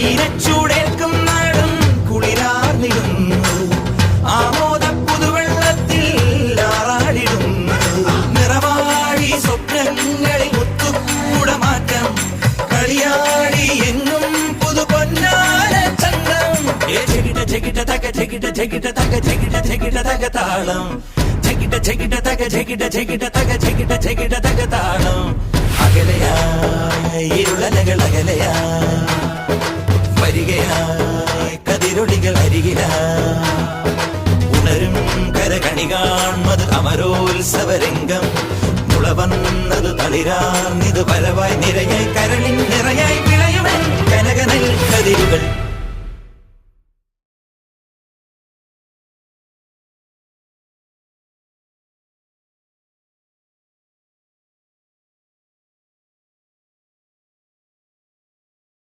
ഈരച്ചൂടേൽക്കും നാടും കുളിരാർന്നിടുന്നു ആമോദ പുതുവെള്ളത്തിൽ ആറാടിടുന്നു നിറവാടി സ്വപ്നങ്ങളിൽ മുത്തുകൂടമാറ്റം കളിയാടി എങ്ങും പുതു പൊന്നാര ചന്തം ചെകിട തക ചെകിട ചെകിട തക ചെകിട ചെകിട തക താളം ചെകിട ചെകിട തക ചെകിട ചെകിട തക ചെകിട ചെകിട തക താളം അകലയായി ഇരുളലകൾ അകലയായി വരികയായി കതിരൊളികൾ അരികിലായി ഉണരും കരകണി കാൺമത് അമരോത്സവരംഗം മുളവന്നത് തളിരാർന്നിത് പരവായി നിരയായി കരളിൻ നിറയായി വിളയുവൻ കനകനൽ കതിരുകൾ